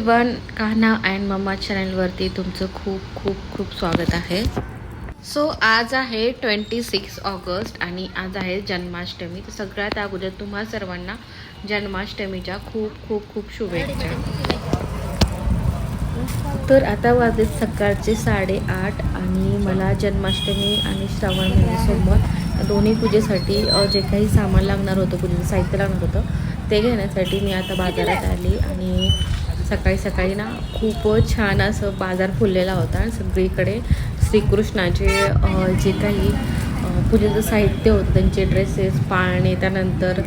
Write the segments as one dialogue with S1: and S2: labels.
S1: Everyone, Kanha and mamma चॅनलवरती तुमचं खूप खूप खूप स्वागत आहे. सो आज आहे 26 ऑगस्ट आणि आज आहे जन्माष्टमी. तर सगळ्यात अगोदर तुम्हा सर्वांना जन्माष्टमीच्या खूप खूप खूप शुभेच्छा. तर आता वाजले सकाळचे 8:30 आणि मला जन्माष्टमी आणि श्रावण महिने सोमवार दोन्ही पूजेसाठी जे काही सामान लागणार होतं, पूजेचं साहित्य लागणार होतं ते घेण्यासाठी मी आता बाजारात आली. आणि सकाळी सकाळी ना खूपच छान असं बाजार फुललेला होता आणि सगळीकडे श्रीकृष्णाचे जे काही पूजेचं साहित्य होतं, त्यांचे ड्रेसेस, पाळणे, त्यानंतर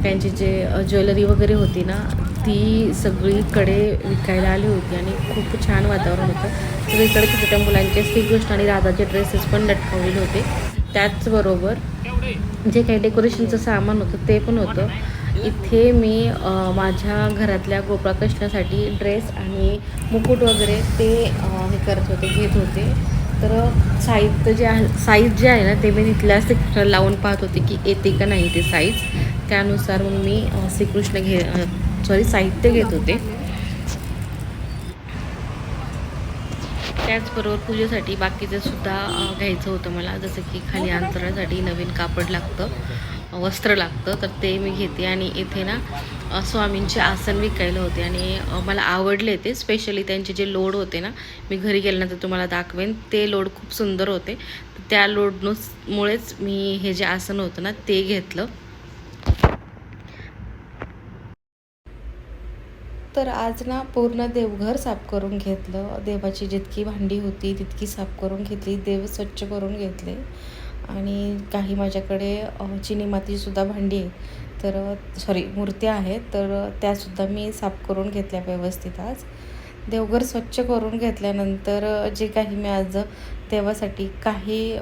S1: त्यांची जे ज्वेलरी वगैरे होती ना ती सगळीकडे विकायला आली होती आणि खूप छान वातावरण होतं. सगळीकडे छोट्या मुलांचे श्रीकृष्ण आणि राधाचे ड्रेसेस पण लटकवलेले होते. त्याचबरोबर जे काही डेकोरेशनचं सामान होतं ते पण होतं. इथे मी माझ्या घरातल्या गोपाळकृष्णासाठी ड्रेस आणि मुकुट वगैरे ते हे करत होते, घेत होते. तर साहित्य जे आहे, साईज जे आहे ना ते मी तिथल्या श्रीकृष्णाला लावून पाहत होते की येते का नाही ते साईज. त्यानुसार मग मी साहित्य घेत होते. त्याचबरोबर पूजेसाठी बाकीचं सुद्धा घ्यायचं होतं मला, जसं की खाली अंतरासाठी नवीन कापड लागतं, वस्त्र लागतं, तर ते मी घेते. आणि इथे ना स्वामींचे आसन विकायला होते आणि मला आवडले ते. स्पेशली त्यांचे जे लोड होते ना, मी घरी गेल्यानंतर तुम्हाला दाखवेन, ते लोड खूप सुंदर होते. त्या लोडमुळेच मी हे जे आसन होतं ना ते घेतलं. तर आज ना पूर्ण देवघर साफ करून घेतलं. देवाची जितकी भांडी होती तितकी साफ करून घेतली, देव स्वच्छ करून घेतले. आणि काही माझ्याकडे चिनी मातीसुद्धा भांडी आहे, तर मूर्त्या आहेत, तर त्यासुद्धा मी साफ करून घेतल्या व्यवस्थित. आज देवघर स्वच्छ करून घेतल्यानंतर जे काही मी आज देवासाठी काही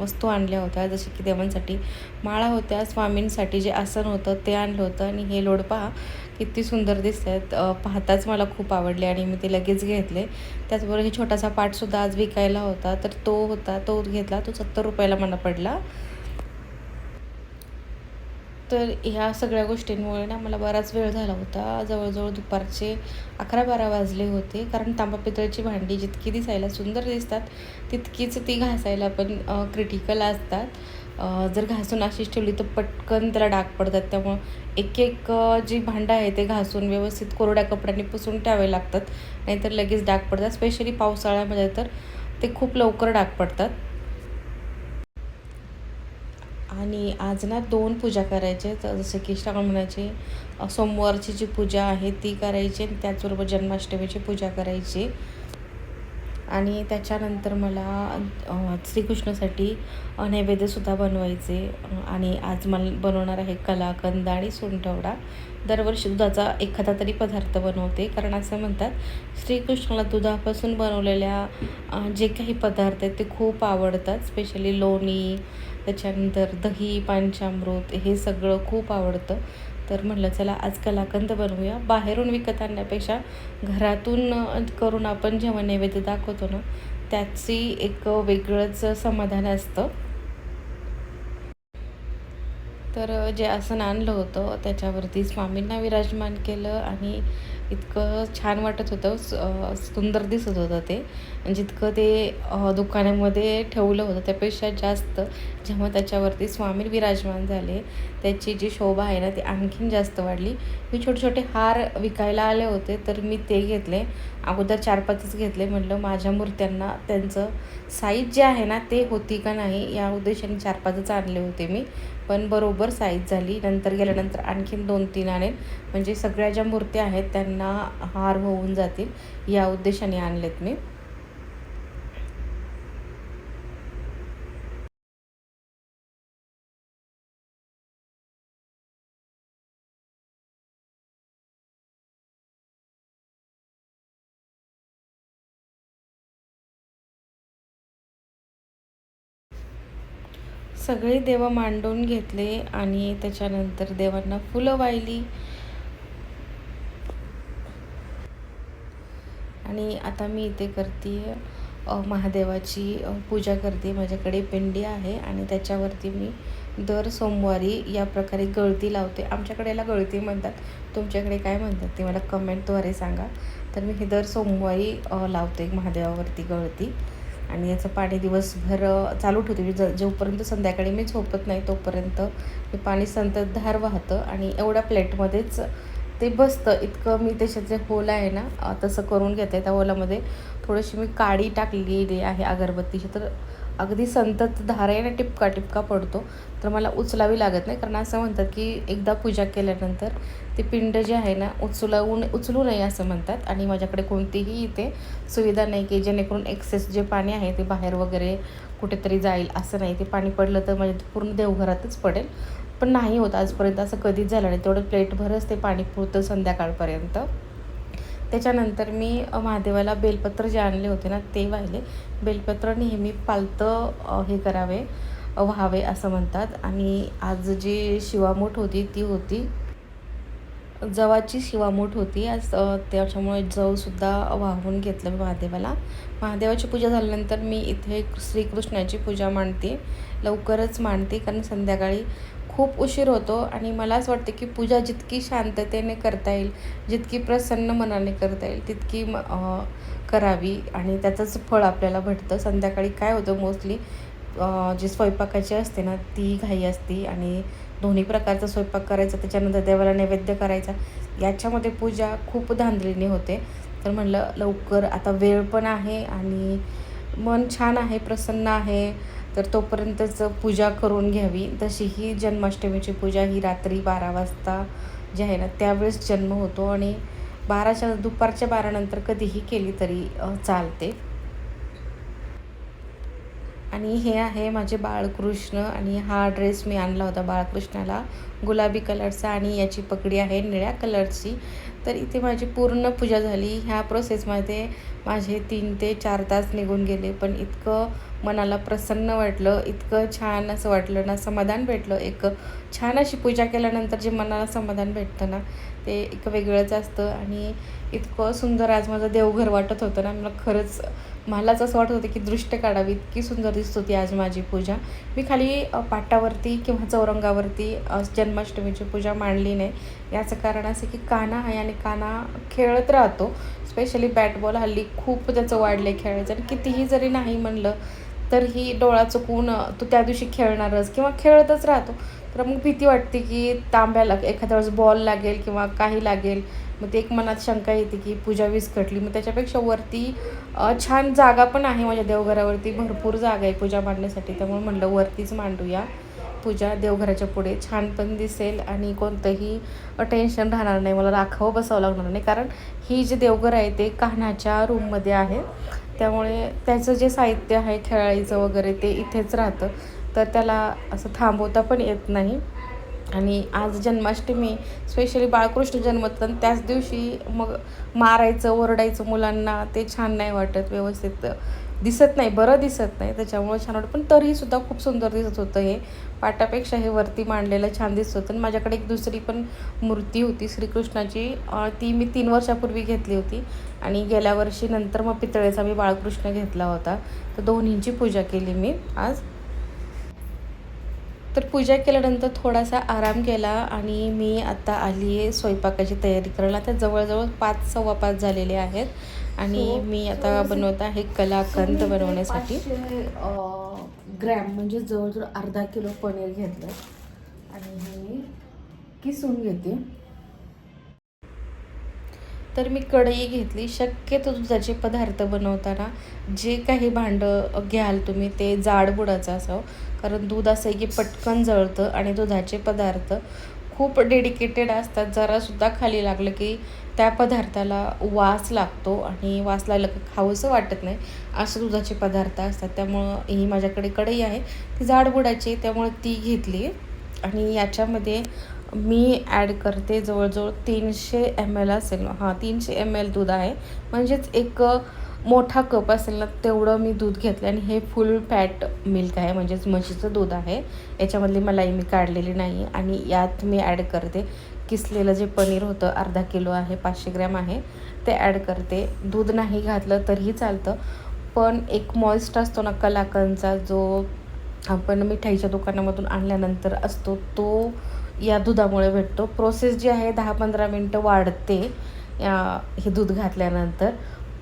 S1: वस्तू आणल्या होत्या, जसे की देवांसाठी माळा होत्या, स्वामींसाठी जे आसन होतं ते आणलं होतं. आणि हे लोड पहा किती सुंदर दिसत आहेत, पाहताच मला खूप आवडले आणि मी ते लगेच घेतले. त्याचबरोबर हे छोटासा पाटसुद्धा आज विकायला होता, तर तो घेतला. तो 70 रुपयाला मला पडला. तर ह्या सगळ्या गोष्टींमुळे ना मला बराच वेळ झाला होता. जवळजवळ दुपारचे 11-12 वाजले होते. कारण तांबा पितळची भांडी जितकी दिसायला सुंदर दिसतात तितकीच ती घासायला पण क्रिटिकल असतात. जर घासून अशीच ठेवली तर पटकन त्याला डाग पडतात. त्यामुळं एक जी भांडं आहे ते घासून व्यवस्थित कोरड्या कपड्यांनी पुसून ठेवावे लागतात, नाहीतर लगेच डाग पडतात. स्पेशली पावसाळ्यामध्ये तर ते खूप लवकर डाग पडतात. आणि आज ना 2 पूजा करायच्या आहेत, जसं की श्रावण महिन्याची सोमवारची जी पूजा आहे ती करायची आणि त्याचबरोबर जन्माष्टमीची पूजा करायची. आणि त्याच्यानंतर मला श्रीकृष्णासाठी नैवेद्यसुद्धा बनवायचे. आणि आज मला बनवणार आहे कलाकंद आणि सुंठवडा. दरवर्षी दुधाचा एखादा तरी पदार्थ बनवते, कारण असं म्हणतात श्रीकृष्णाला दुधापासून बनवलेल्या जे काही पदार्थ आहेत ते खूप आवडतात. स्पेशली लोणी, त्याच्यानंतर दही, पंचामृत हे सगळं खूप आवडतं. तर म्हटलं चला आज कलाकंद बनवूया. बाहेरून विकत आणण्यापेक्षा घरातून करून आपण जेव्हा नैवेद्य दाखवतो ना त्याची एक वेगळंच समाधान असतं. तर जे आसन आणलं होतं त्याच्यावरती स्वामींना विराजमान केलं आणि इतकं छान वाटत होतं, सुंदर दिसत होतं ते. आणि जितकं ते दुकानामध्ये ठेवलं होतं त्यापेक्षा जास्त जेव्हा त्याच्यावरती स्वामी विराजमान झाले त्याची जी शोभा आहे ना ती आणखीन जास्त वाढली. मी छोटे छोटे हार विकायला आले होते, तर मी ते घेतले. अगोदर 4-5च घेतले. म्हटलं माझ्या मूर्त्यांना त्यांचं साईज जे आहे ना ते होती का नाही या उद्देशाने 4-5च आणले होते मी, पण बरोबर साईज झाली. नंतर गेल्यानंतर आणखीन 2-3 आणेन, म्हणजे सगळ्या ज्या मूर्त्या आहेत त्यांना हार होऊन जातील या उद्देशाने आणलेत मी. सगळे देव मांडून घेतले आणि त्याच्यानंतर देवांना फुलं वाहिली. आणि आता मी इथे करते महादेवाची पूजा करते. माझ्याकडे पिंडी आहे आणि त्याच्यावरती मी दर सोमवारी या प्रकारे गळती लावते. आमच्याकडे याला गळती म्हणतात, तुमच्याकडे काय म्हणतात ते मला कमेंटद्वारे सांगा. तर मी हे दर सोमवारी लावते महादेवावरती गळती आणि याचं पाणी दिवसभर चालू ठेवते. जोपर्यंत संध्याकाळी मी झोपत नाही तोपर्यंत हे पाणी संततधार वाहतं आणि एवढ्या प्लेटमध्येच ते बसतं. इतकं मी त्याच्यात जे होल आहे ना तसं करून घेते. त्या होलामध्ये थोडीशी मी काडी टाकलेली आहे अगरबत्तीची, तर अगदी संततधार आहे ना टिपका टिपका पडतो. तर मला उचलावी लागत नाही, कारण असं म्हणतात की एकदा पूजा केल्यानंतर ते पिंड जे आहे ना उचलू नये असं म्हणतात. आणि माझ्याकडे कोणतीही इथे सुविधा नाही की जेणेकरून एक्सेस जे पाणी आहे ते बाहेर वगैरे कुठेतरी जाईल, असं नाही. ते पाणी पडलं तर म्हणजे पूर्ण देवघरातच पडेल, पण नाही होत आजपर्यंत असं कधीच झालं नाही. तेवढं प्लेटभरच ते पाणी पुरतं संध्याकाळपर्यंत. त्याच्यानंतर मी महादेवाला बेलपत्र जे आणले होते ना ते वाहिले. बेलपत्र नेहमी पालतं हे करावे, व्हावे असं म्हणतात. आणि आज जी शिवामूठ होती ती होती जवाची शिवामूठ होती आज, त्याच्यामुळे जवसुद्धा वाहून घेतलं मी महादेवाला. महादेवाची पूजा झाल्यानंतर मी इथे श्रीकृष्णाची पूजा मांडते, लवकरच मांडते, कारण संध्याकाळी खूप उशीर होतो. आणि मला असं वाटतं की पूजा जितकी शांततेने करता येईल, जितकी प्रसन्न मनाने करता येईल तितकी करावी आणि त्याचंच फळ आपल्याला भेटतं. संध्याकाळी काय होतं मोस्टली जी स्वयंपाकाची असते ना ती घाई असते आणि दोन्ही प्रकारचा स्वयंपाक करायचा, त्याच्यानंतर देवाला नैवेद्य करायचा, याच्यामध्ये पूजा खूप धांदलीने होते. तर म्हणलं लवकर आता वेळ पण आहे आणि मन छान आहे, प्रसन्न आहे, तर तोपर्यंतच पूजा करून घ्यावी. तशी ही जन्माष्टमीची पूजा ही रात्री 12 वाजता जी आहे ना त्यावेळेस जन्म होतो आणि दुपारच्या 12 नंतर कधीही केली तरी चालते. आणि हे आहे माझे बाळकृष्ण आणि हा ड्रेस मी आणला होता बाळकृष्णाला गुलाबी कलरचा आणि याची पगडी आहे निळ्या कलरची. तर इथे माझी पूर्ण पूजा झाली. ह्या प्रोसेसमध्ये माझे 3 ते 4 तास निघून गेले, पण इतकं मनाला प्रसन्न वाटलं, इतकं छान असं वाटलं ना, समाधान भेटलं. एक छान अशी पूजा केल्यानंतर जे मनाला समाधान भेटतं ना ते एक वेगळंच असतं. आणि इतकं सुंदर आज माझं देवघर वाटत होतं ना, मलाच असं वाटत होतं की दृष्ट काढावी, इतकी सुंदर दिसत होती आज माझी पूजा. मी खाली पाटावरती किंवा चौरंगावरती जन्माष्टमीची पूजा मांडली नाही. याचं कारण असं की कान्हा आहे आणि कान्हा खेळत राहतो. स्पेशली बॅट बॉल हल्ली खूप त्याचं वाढलं आहे खेळायचं, आणि कितीही जरी नाही म्हणलं तरीही डोळा चुकवून तो त्या दिवशी खेळणारच किंवा खेळतच राहतो. तर मग भीती वाटते की तांब्याला एखाद्या वेळेस बॉल लागेल किंवा काही लागेल, मग ते एक मनात शंका येते की पूजा विस्कटली. मग त्याच्यापेक्षा वरती छान जागा पण आहे, माझ्या देवघरावरती भरपूर जागा आहे पूजा मांडण्यासाठी, त्यामुळे म्हणलं वरतीच मांडूया पूजा. देवघराच्या पुढे छान पण दिसेल आणि कोणतंही टेन्शन राहणार नाही, मला राखावं बसावं लागणार नाही, कारण ही जे देवघर आहे ते कान्हाच्या रूममध्ये आहे. त्यामुळे त्याचं जे साहित्य आहे खेळायचं वगैरे ते इथेच राहतं, तर त्याला असं थांबवता पण येत नाही. आणि आज जन्माष्टमी स्पेशली बाळकृष्ण जन्मतात आणि त्याच दिवशी मग मारायचं ओरडायचं मुलांना ते छान नाही वाटत, व्यवस्थित दिसत नाही, बरं दिसत नाही, त्याच्यामुळे छान वाटतं. पण तरीसुद्धा खूप सुंदर दिसत होतं. हे पाटापेक्षा हे वरती मांडलेलं छान दिसत होतं. आणि माझ्याकडे एक दुसरी पण मूर्ती होती श्रीकृष्णाची, ती मी 3 वर्षापूर्वी घेतली होती आणि गेल्या वर्षी नंतर मग पितळेचा मी बाळकृष्ण घेतला होता. तर दोन्हींची पूजा केली मी आज. तर पूजा केल्यानंतर थोडासा आराम केला आणि मी आता आली आहे स्वयंपाकाची तयारी करायला. आता जवळजवळ 5 सव्वा 5 झालेले आहेत आणि मी आता बनवत आहे कलाकंद बनवण्यासाठी. 500 ग्रॅम म्हणजे जवळजवळ अर्धा किलो पनीर घेतलं आणि हे किसून घेते. तर मी कढई घेतली. शक्यतो दुधाचे पदार्थ बनवताना जे काही भांडं घ्याल तुम्ही ते जाड बुडाचं असावं, कारण दूध असं आहे की पटकन जळतं आणि दुधाचे पदार्थ खूप डेडिकेटेड असतात. जरासुद्धा खाली लागलं की त्या पदार्थाला वास लागतो आणि वास लागलं की खावंसं वाटत नाही, असे दुधाचे पदार्थ असतात. त्यामुळं ही माझ्याकडे कढई आहे ती जाड बुडाची, त्यामुळे ती घेतली. आणि याच्यामध्ये मी ॲड करते जवळजवळ 300 ml असेल, 300 ml दूध आहे, म्हणजेच एक मोठा कप असेल ना तेवढं मी दूध घेतलं. आणि हे फुल फॅट मिल्क आहे, म्हणजेच म्हशीचं दूध आहे, याच्यामधली मलाई मी काढलेली नाही. आणि यात मी ॲड करते किसलेलं जे पनीर होतं, अर्धा किलो आहे, 500 ग्रॅम आहे, ते ॲड करते. दूध नाही घातलं तरीही चालतं, पण एक मॉइस्ट असतो ना कलाकंदचा, जो आपण मिठाईच्या दुकानामधून आणल्यानंतर असतो, तो या दुधामुळे भेटतो. प्रोसेस जी आहे 10-15 मिनटं वाढते, हे दूध घातल्यानंतर.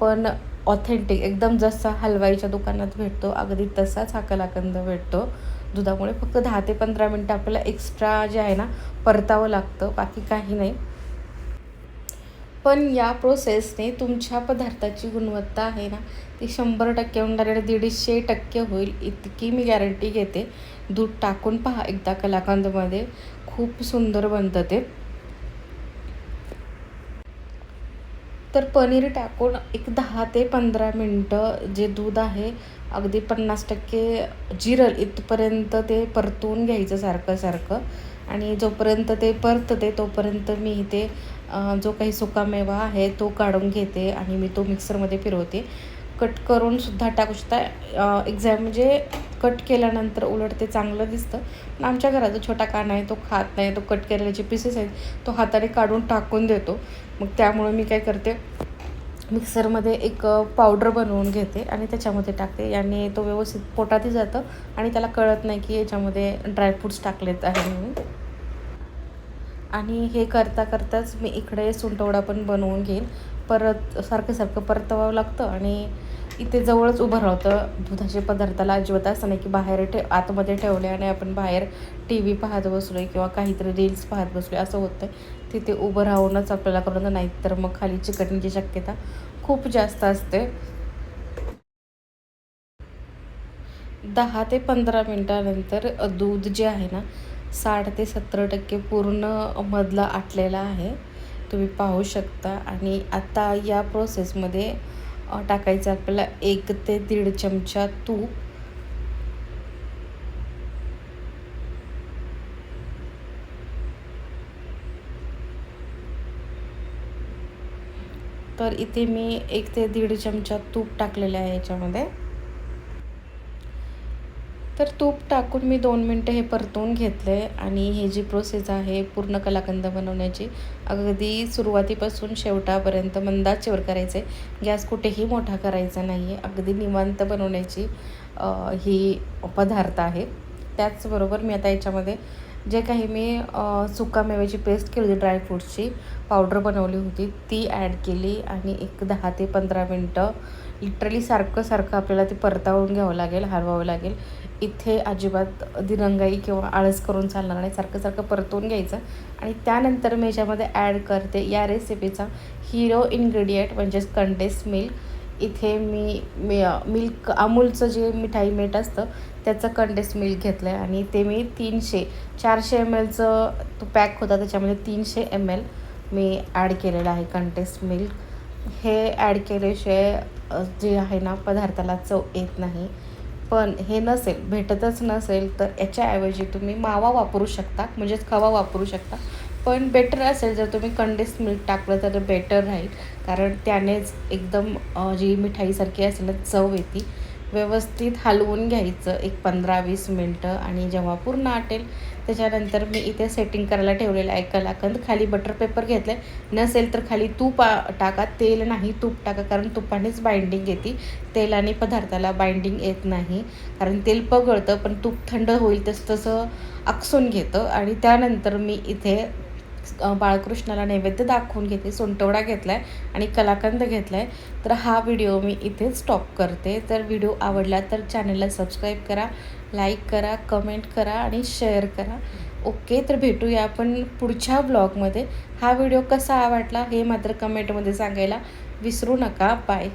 S1: पण ऑथेंटिक एकदम जसा हलवाईच्या दुकानात भेटतो अगदी तसाच हा कलाकंद भेटतो दुधामुळे. फक्त 10 ते 15 मिनटं आपल्याला एक्स्ट्रा जे आहे ना परतावं लागतं, बाकी काही नाही. पण या प्रोसेसने तुमच्या पदार्थाची गुणवत्ता आहे ना ती 100% होऊन डायरेक्ट 150% होईल इतकी मी गॅरंटी घेते. दूध टाकून पहा एकदा कलाकंदमध्ये, खूप सुंदर बनतं ते. तर पनीर टाकून एक 10 ते 15 मिनटं जे दूध आहे अगदी 50% जिरल इथपर्यंत ते परतवून घ्यायचं सारखं सारखं. आणि जोपर्यंत ते परतते तोपर्यंत मी इथे जो काही सुकामेवा आहे तो काढून घेते आणि मी तो मिक्सरमध्ये फिरवते. कट करून सुद्धा टाकू शकता. म्हणजे कट केल्यानंतर उलट ते चांगलं दिसतं. पण आमच्या घरात जो छोटा काना आहे तो खात नाही, तो कट केलेले जे पीसेस आहेत तो हाताने काढून टाकून देतो. मग त्यामुळे मी काय करते, मिक्सरमध्ये एक पावडर बनवून घेते आणि त्याच्यामध्ये टाकते. याने तो व्यवस्थित पोटातही जातं आणि त्याला कळत नाही की याच्यामध्ये ड्रायफ्रूट्स टाकलेत आहे म्हणून. आणि हे करता करताच मी इकडे सुंठवडा पण बनवून घेईन. परत सारखं सारखं परतवावं लागतं आणि इथे जवळच उभं राहतं. दुधाचे पदार्थाला अजिबात असं नाही की बाहेर आतमध्ये ठेवले आणि आपण बाहेर टी व्ही पाहत बसलो आहे किंवा काहीतरी रील्स पाहत बसलो असं होतं. तिथे उभं राहूनच आपल्याला करून, नाही तर मग खाली चिकटण्याची शक्यता खूप जास्त असते. 10 ते 15 मिनटानंतर दूध जे आहे ना 60 ते 70% पूर्ण मधला आटलेला आहे, तुम्ही पाहू शकता. आणि आता या प्रोसेसमध्ये टाकायचं आपल्याला 1 ते 1.5 चमचा तूप. तर इथे मी 1 ते 1.5 चमचा तूप टाकलेले आहे याच्यामध्ये. तर तूप टाकून मी 2 मिनटं हे परतवून घेतलं आहे. आणि ही जी प्रोसेस आहे पूर्ण कलाकंद बनवण्याची अगदी सुरुवातीपासून शेवटापर्यंत मंद आचेवर करायचं आहे. गॅस कुठेही मोठा करायचा नाही आहे. अगदी निवांत बनवण्याची ही पदार्थ आहे. त्याचबरोबर मी आता याच्यामध्ये जे काही मी सुकामेव्याची पेस्ट केली होती, ड्रायफ्रूट्सची पावडर बनवली होती ती ॲड केली. आणि एक 10 ते 15 मिनटं लिटरली सारखं सारखं आपल्याला ते परतावून घ्यावं लागेल, हलवावं लागेल. इथे अजिबात दिरंगाई किंवा आळस करून चालणार नाही. सारखं सारखं परतवून घ्यायचं. आणि त्यानंतर मी याच्यामध्ये ॲड करते या रेसिपीचा हिरो इन्ग्रेडियंट म्हणजेच कंडेन्स मिल्क. इथे मी मिल्क अमूलचं जे मिठाई मीठ असतं त्याचं कंडेन्स मिल्क घेतलं आहे. आणि ते मी 400 ml तो पॅक होता त्याच्यामध्ये 300 ml मी ॲड केलेलं आहे कंडेन्स मिल्क. हे ॲड केल्याशिवाय जे आहे ना पदार्थाला चव येत नाही. पण हे नसेल, भेटतच नसेल तर याच्याऐवजी तुम्ही मावा वापरू शकता, म्हणजेच खवा वापरू शकता. पण बेटर असेल जर तुम्ही कंडेन्स मिल्क टाकलं तर बेटर राहील, कारण त्यानेच एकदम जी मिठाईसारखी असेल ना चव येते. व्यवस्थित हलवून घ्यायचं एक 15-20 मिनटं. आणि जेव्हा पूर्ण आटेल त्याच्यानंतर मी इथे सेटिंग करायला ठेवलेलं आहे कलाकंद. खाली बटर पेपर घेतलं आहे. नसेल तर खाली तूप टाका, तेल नाही तूप टाका, कारण तुपानेच बाइंडिंग येते. तेलाने पदार्थाला बाइंडिंग येत नाही, कारण तेल पगळतं पण तूप थंड होईल तसं तसं आकसून घेतं. आणि त्यानंतर मी इथे बाळकृष्णाला नैवेद्य दाखवून घेते. सुंठवडा घेतला आहे आणि कलाकंद घेतला आहे. तर हा व्हिडिओ मी इथेच स्टॉप करते. तर व्हिडिओ आवडला तर चॅनलला सबस्क्राईब करा, लाईक करा, कमेंट करा आणि शेअर करा. ओके, तर भेटूया आपण पुढच्या ब्लॉगमध्ये. हा व्हिडिओ कसा आवडला हे मात्र कमेंटमध्ये सांगायला विसरू नका. बाय.